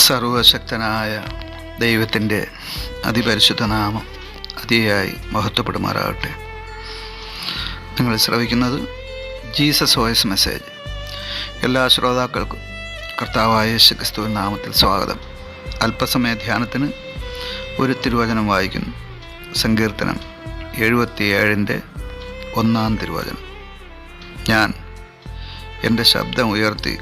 സർവശക്തനായ ദൈവത്തിൻ്റെ അതിപരിശുദ്ധ നാമം അതിയായി മഹത്വപ്പെടുമാറാകട്ടെ. നിങ്ങൾ ശ്രവിക്കുന്നത് ജീസസ് വോയിസ് മെസ്സേജ്. എല്ലാ ശ്രോതാക്കൾക്കും കർത്താവായ യേശുക്രിസ്തുവിൻ നാമത്തിൽ സ്വാഗതം. അല്പസമയ ധ്യാനത്തിന് ഒരു തിരുവചനം വായിക്കുന്നു. സങ്കീർത്തനം 77-ൻ്റെ 1-ാം തിരുവചനം. ഞാൻ എൻ്റെ ശബ്ദം ഉയർത്തി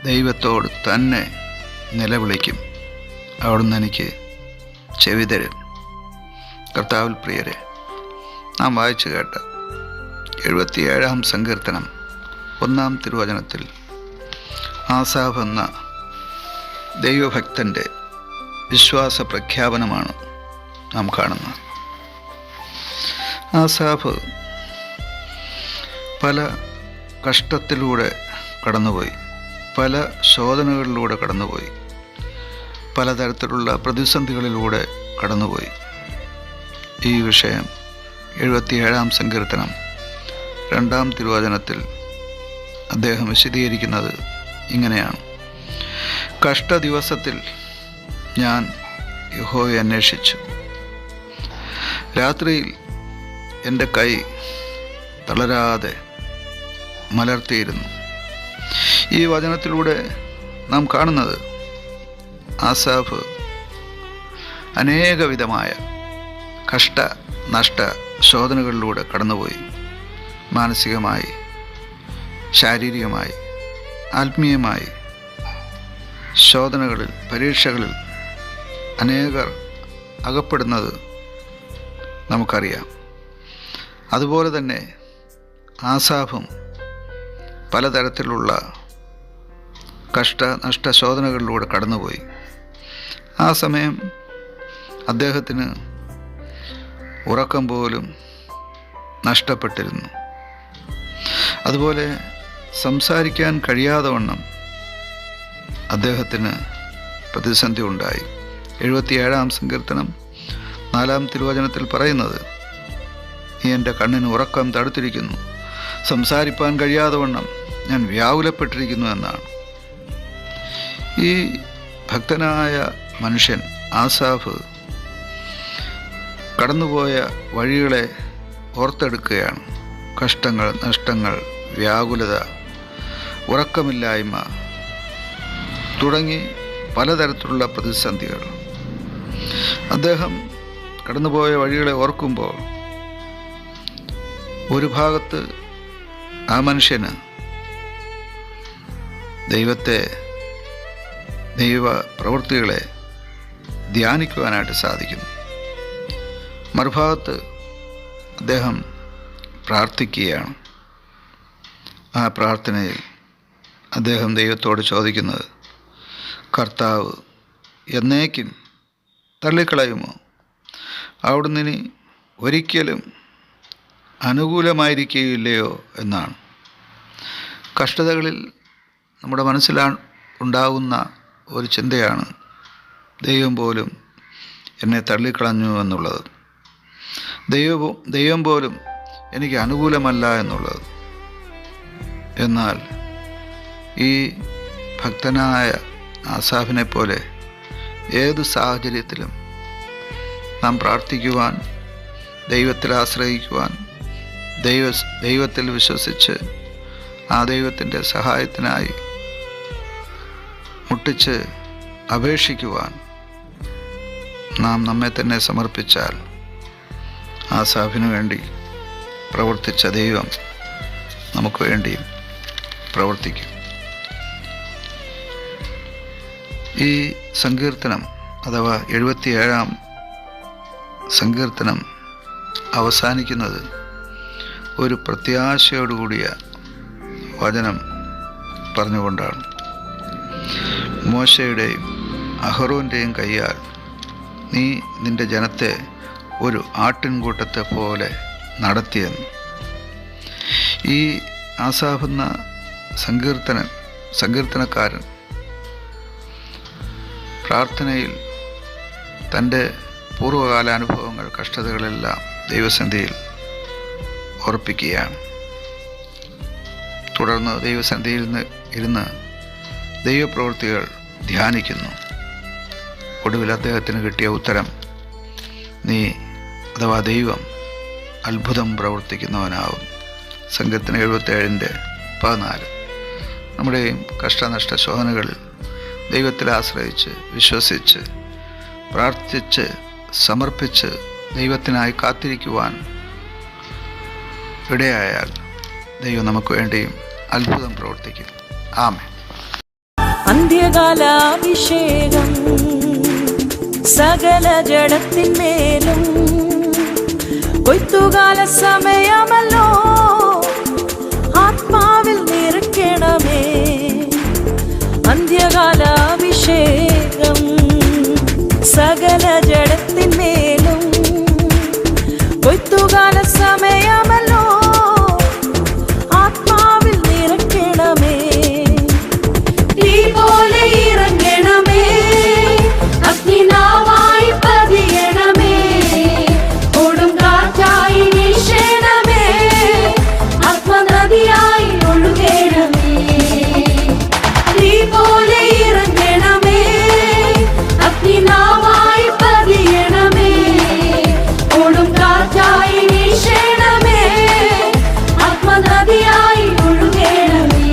ദൈവത്തോട് തന്നെ നിലവിളിക്കും. അവിടുന്ന് എനിക്ക് ചെവി തരും. കർത്താവിൽ പ്രിയരെ, നാം വായിച്ചു കേട്ട 77-ാം സങ്കീർത്തനം 1-ാം തിരുവചനത്തിൽ ആസാഫ് എന്ന ദൈവഭക്തൻ്റെ വിശ്വാസ പ്രഖ്യാപനമാണ് നാം കാണുന്നത്. ആസാഫ് പല കഷ്ടത്തിലൂടെ കടന്നുപോയി, പല ശോധനകളിലൂടെ കടന്നുപോയി, പലതരത്തിലുള്ള പ്രതിസന്ധികളിലൂടെ കടന്നുപോയി. ഈ വിഷയം 77-ാം സങ്കീർത്തനം 2-ാം തിരുവചനത്തിൽ അദ്ദേഹം വിശദീകരിക്കുന്നത് ഇങ്ങനെയാണ്: കഷ്ടദിവസത്തിൽ ഞാൻ യഹോവയെ അന്വേഷിച്ചു. രാത്രിയിൽ എൻ്റെ കൈ തളരാതെ മലർത്തിയിരുന്നു. ഈ വചനത്തിലൂടെ നാം കാണുന്നത് ആസാഫ് അനേകവിധമായ നഷ്ട ശോധനകളിലൂടെ കടന്നുപോയി. മാനസികമായി, ശാരീരികമായി, ആത്മീയമായി ശോധനകളിൽ, പരീക്ഷകളിൽ അനേകർ അകപ്പെടുന്നത് നമുക്കറിയാം. അതുപോലെ തന്നെ ആസാഫും പലതരത്തിലുള്ള നഷ്ട ശോധനകളിലൂടെ കടന്നുപോയി. ആ സമയം അദ്ദേഹത്തിന് ഉറക്കം പോലും നഷ്ടപ്പെട്ടിരുന്നു. അതുപോലെ സംസാരിക്കാൻ കഴിയാതെ വണ്ണം അദ്ദേഹത്തിന് പ്രതിസന്ധി ഉണ്ടായി. 77-ാം സങ്കീർത്തനം 4-ാം തിരുവചനത്തിൽ പറയുന്നത്: നീ എൻ്റെ കണ്ണിന് ഉറക്കം തടുത്തിരിക്കുന്നു, സംസാരിപ്പാൻ കഴിയാതെ വണ്ണം ഞാൻ വ്യാകുലപ്പെട്ടിരിക്കുന്നു എന്നാണ്. ഈ ഭക്തനായ മനുഷ്യൻ ആസാഫ് കടന്നുപോയ വഴികളെ ഓർത്തെടുക്കുകയാണ്. കഷ്ടങ്ങൾ, നഷ്ടങ്ങൾ, വ്യാകുലത, ഉറക്കമില്ലായ്മ തുടങ്ങി പലതരത്തിലുള്ള പ്രതിസന്ധികൾ. അദ്ദേഹം കടന്നുപോയ വഴികളെ ഓർക്കുമ്പോൾ ഒരു ഭാഗത്ത് ആ മനുഷ്യന് ദൈവ പ്രവൃത്തികളെ ധ്യാനിക്കുവാനായിട്ട് സാധിക്കുന്നു. മറുഭാഗത്ത് അദ്ദേഹം പ്രാർത്ഥിക്കുകയാണ്. ആ പ്രാർത്ഥനയിൽ അദ്ദേഹം ദൈവത്തോട് ചോദിക്കുന്നത്: കർത്താവ് എന്നേക്കും തള്ളിക്കളയുമോ? അവിടുന്ന് ഇനി ഒരിക്കലും അനുകൂലമായിരിക്കുകയില്ലയോ എന്നാണ്. കഷ്ടതകളിൽ നമ്മുടെ ഉണ്ടാകുന്ന ഒരു ചിന്തയാണ് ദൈവം പോലും എന്നെ തള്ളിക്കളഞ്ഞു എന്നുള്ളത്, ദൈവം പോലും എനിക്ക് അനുകൂലമല്ല എന്നുള്ളത്. എന്നാൽ ഈ ഭക്തനായ ആസാഫിനെ പോലെ ഏത് സാഹചര്യത്തിലും നാം പ്രാർത്ഥിക്കുവാൻ, ദൈവത്തിൽ ആശ്രയിക്കുവാൻ, ദൈവത്തിൽ വിശ്വസിച്ച് ആ ദൈവത്തിൻ്റെ സഹായത്തിനായി മുട്ടിച്ച് അപേക്ഷിക്കുവാൻ നാം നമ്മെ തന്നെ സമർപ്പിച്ചാൽ ആസാഫിനു വേണ്ടി പ്രവർത്തിച്ച ദൈവം നമുക്ക് വേണ്ടിയും പ്രവർത്തിക്കും. ഈ സങ്കീർത്തനം അഥവാ 77-ാം സങ്കീർത്തനം അവസാനിക്കുന്നത് ഒരു പ്രത്യാശയോടുകൂടിയ വചനം പറഞ്ഞുകൊണ്ടാണ്. മോശയുടെയും അഹറോൻ്റെയും കയ്യാൽ നീ നിൻ്റെ ജനത്തെ ഒരു ആട്ടിൻകൂട്ടത്തെ പോലെ നടത്തിയെന്ന്. ഈ ആസാഫ് എന്ന സങ്കീർത്തനക്കാരൻ പ്രാർത്ഥനയിൽ തൻ്റെ പൂർവ്വകാല അനുഭവങ്ങൾ, കഷ്ടതകളെല്ലാം ദൈവസന്നിധിയിൽ ഓർപ്പിക്കുകയാണ്. തുടർന്ന് ദൈവസന്നിധിയിൽ നിന്ന് ഇരുന്ന് ദൈവപ്രവൃത്തികൾ ധ്യാനിക്കുന്നു. ഒടുവിൽ അദ്ദേഹത്തിന് കിട്ടിയ ഉത്തരം, നീ അഥവാ ദൈവം അത്ഭുതം പ്രവർത്തിക്കുന്നവനാവും. സംഘത്തിന് 77:14. നമ്മുടെയും കഷ്ടനഷ്ട ശോധനകളിൽ ദൈവത്തിൽ ആശ്രയിച്ച് വിശ്വസിച്ച് പ്രാർത്ഥിച്ച് സമർപ്പിച്ച് ദൈവത്തിനായി കാത്തിരിക്കുവാൻ ഇടയായാൽ ദൈവം നമുക്ക് വേണ്ടിയും അത്ഭുതം പ്രവർത്തിക്കും. ആമേൻ. അന്ത്യകാലാഭിഷേകം സകല ജഡത്തിന്മേലും കൊയ്ത്തുകാല സമയമല്ലോ, ആത്മാവിൽ നിറയ്ക്കണമേ. അന്ത്യകാലാഭിഷേകം സകല ജഡത്തിന്മേലും കൊയ്ത്തുകാല സമയമല്ലോ, ആത്മാവിൽ നിറയ്ക്കണമേ. തീ പോലെ ഇറങ്ങണമേ, അഗ്നിനാവായി പതിയണമേ, കൊടുങ്കാറ്റായി വീശണമേ, ആത്മനദിയായി ഒഴുകണമേ. തീ പോലെ ഇറങ്ങണമേ, അഗ്നിനാവായി പതിയണമേ, കൊടുങ്കാറ്റായി വീശണമേ, ആത്മനദിയായി ഒഴുകണമേ.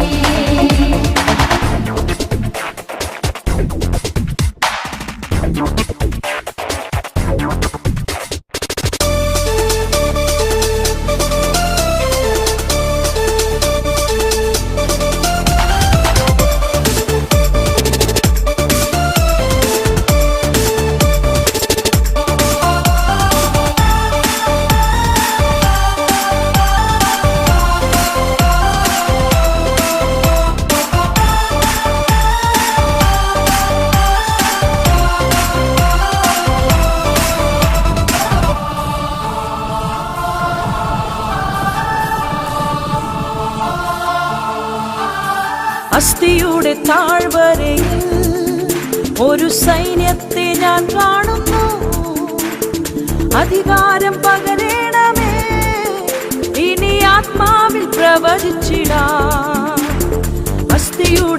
അസ്ഥിയുടെ താഴ്വരയിൽ ഒരു സൈന്യത്തെ ഞാൻ കാണുന്നു. അധികാരം പകരണമേ, ഇനി ആത്മാവിൽ പ്രവചിച്ചിടാം. അസ്ഥിയുടെ